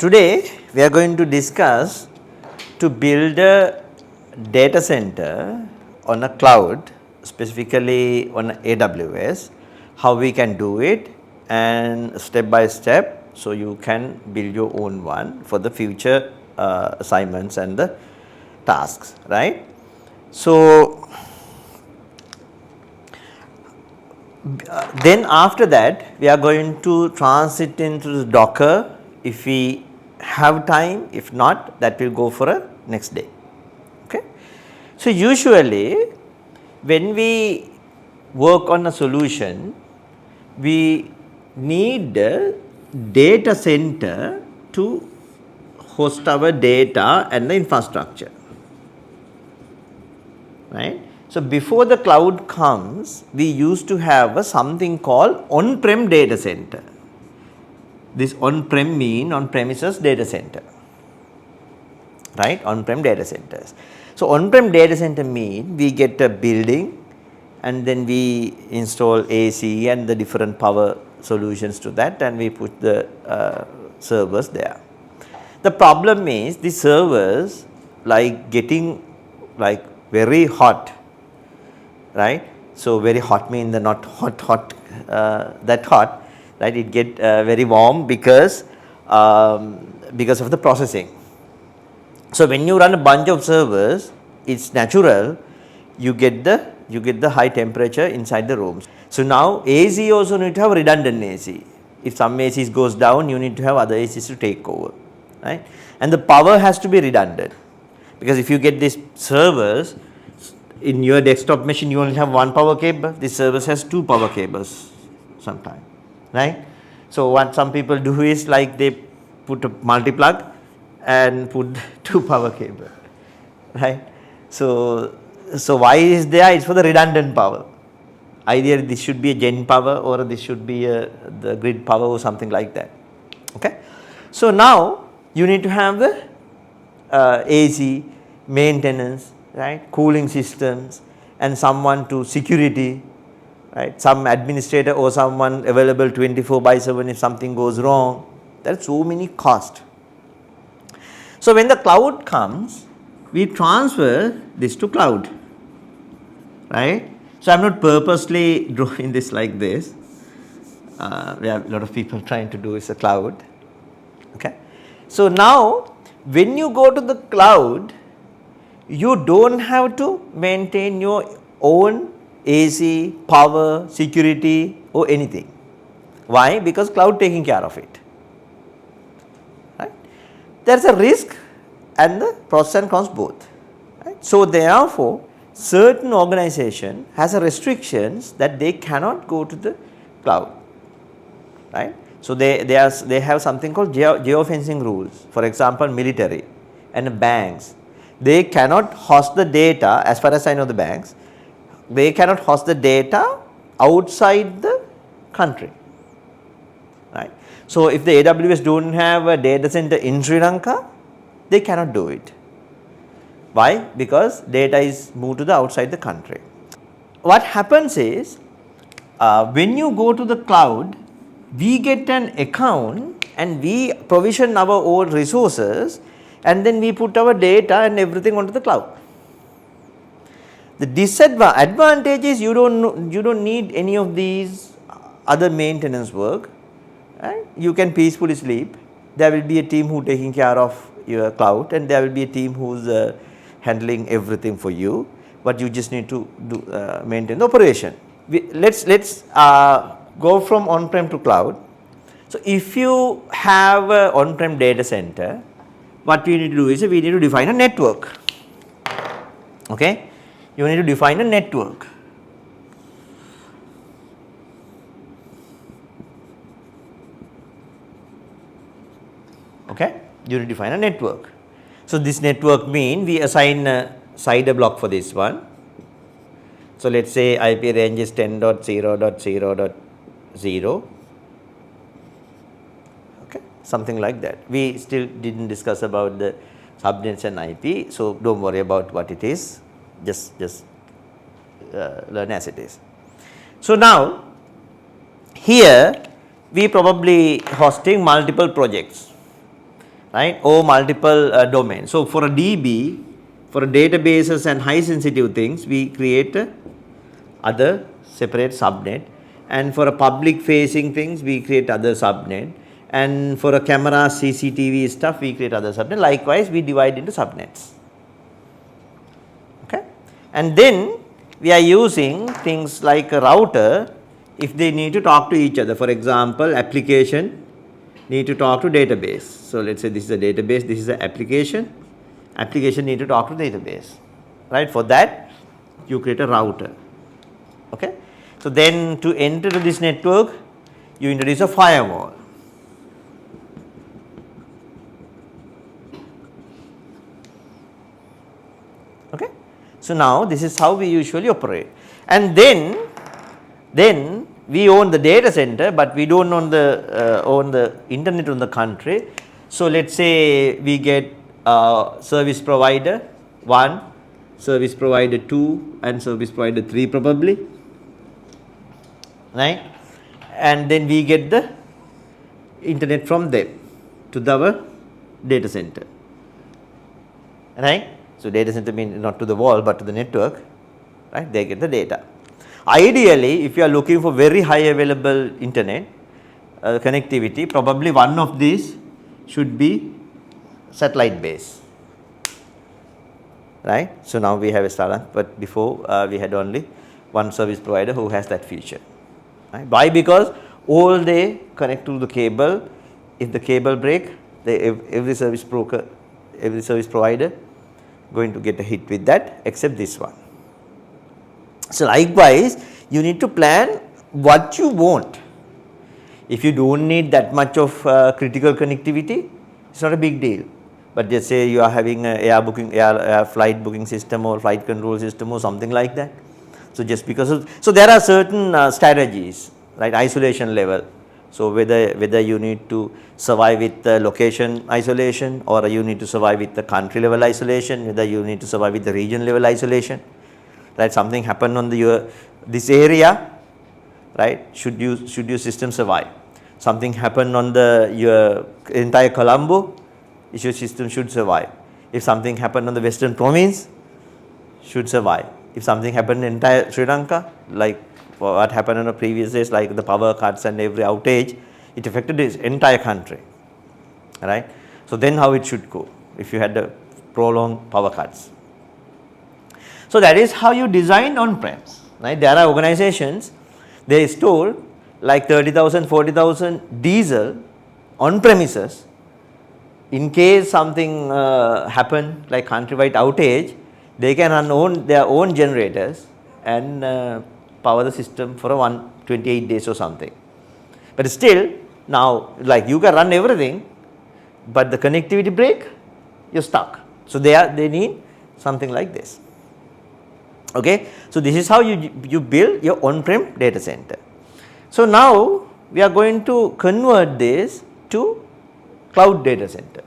Today we are going to discuss to build a data center on a cloud, specifically on AWS, how we can do it and step by step, so you can build your own one for the future assignments and the tasks, right. So, then after that we are going to transit into the Docker if we have time, if not that will go for a next day. Okay. So, usually when we work on a solution, we need a data center to host our data and the infrastructure, right. So, before the cloud comes, we used to have something called on-prem data center. This on-prem mean on-premises data center, right, on-prem data centers. So, on-prem data center mean we get a building and then we install AC and the different power solutions to that, and we put the servers there. The problem is the servers getting very hot, right. So, very hot mean the not hot that hot, right, it get very warm because of the processing. So, when you run a bunch of servers, it is natural you get the high temperature inside the rooms. So, now AC also need to have redundant AC. If some ACs goes down, you need to have other ACs to take over, right, and the power has to be redundant, because if you get these servers in your desktop machine, you only have one power cable, this server has two power cables sometimes, right. So, what some people do is they put a multi-plug and put two power cable, right. So, why is there? It is for the redundant power. Either this should be a gen power or this should be the grid power or something like that. Okay. So, now you need to have the AC, maintenance, right, cooling systems, and someone to security, right, some administrator or someone available 24/7 if something goes wrong. There are so many costs. So, when the cloud comes, we transfer this to cloud, right. So, I am not purposely drawing this like this, we have a lot of people trying to do is a cloud. Okay. So, now when you go to the cloud, you do not have to maintain your own AC, power, security or anything. Why? Because cloud taking care of it, right. There is a risk and the pros and cons both, right. So, therefore, certain organization has a restrictions that they cannot go to the cloud, right. So, they have something called geofencing rules. For example, military and banks, they cannot host the data, as far as I know the banks, they cannot host the data outside the country, right. So, if the AWS do not have a data center in Sri Lanka, they cannot do it. Why? Because data is moved to the outside the country. What happens is, when you go to the cloud, we get an account and we provision our own resources, and then we put our data and everything onto the cloud. The disadvantage is you don't need any of these other maintenance work, right? You can peacefully sleep. There will be a team who taking care of your cloud, and there will be a team who's handling everything for you, but you just need to maintain the operation. Let's go from on-prem to cloud. So, if you have an on-prem data center, what we need to do is we need to define a network. Okay, you need to define a network. Okay, you need to define a network. So, this network mean we assign a CIDR block for this one. So, let us say IP range is 10.0.0.0, okay, something like that. We still did not discuss about the subnets and IP. So, do not worry about what it is, just learn as it is. So, now here we probably hosting multiple projects. right, or multiple domains. So, for a DB, for databases and high sensitive things, we create other separate subnet, and for a public facing things we create other subnet, and for a camera CCTV stuff we create other subnet. Likewise, we divide into subnets. Okay, and then we are using things like a router if they need to talk to each other. For example, application need to talk to database. So, let us say this is a database, this is an application, application need to talk to database, right. For that you create a router. Okay. So, then to enter to this network you introduce a firewall. Okay. So, now this is how we usually operate, and then we own the data center, but we do not own the internet on the country. So, let us say we get service provider 1, service provider 2 and service provider 3 probably, right, and then we get the internet from them to our data center, right. So, data center means not to the wall, but to the network, right, they get the data. Ideally, if you are looking for very high available internet connectivity, probably one of these should be satellite based, right. So, now we have a Starlink, but before we had only one service provider who has that feature, right. Why? Because all they connect to the cable. If the cable break, every service broker, every service provider going to get a hit with that, except this one. So, likewise you need to plan what you want. If you do not need that much of critical connectivity, it is not a big deal, but just say you are having a air flight booking system or flight control system or something like that. So, just because of, so there are certain strategies, right, isolation level. So, whether you need to survive with the location isolation, or you need to survive with the country level isolation, whether you need to survive with the region level isolation, right. Something happened on this area, right, should your system survive. Something happened on your entire Colombo, your system should survive. If something happened on the western province, should survive. If something happened in entire Sri Lanka, like what happened in the previous days, like the power cuts and every outage, it affected this entire country, right. So, then how it should go if you had the prolonged power cuts. So, that is how you design on-prems, right. There are organizations, they store like 30,000, 40,000 diesel on premises. In case something happen like countrywide outage, they can run their own generators and power the system for 128 days or something. But still, now like you can run everything, but the connectivity break, you are stuck. So, they need something like this. Okay. So, this is how you build your on-prem data center. So, now we are going to convert this to cloud data center.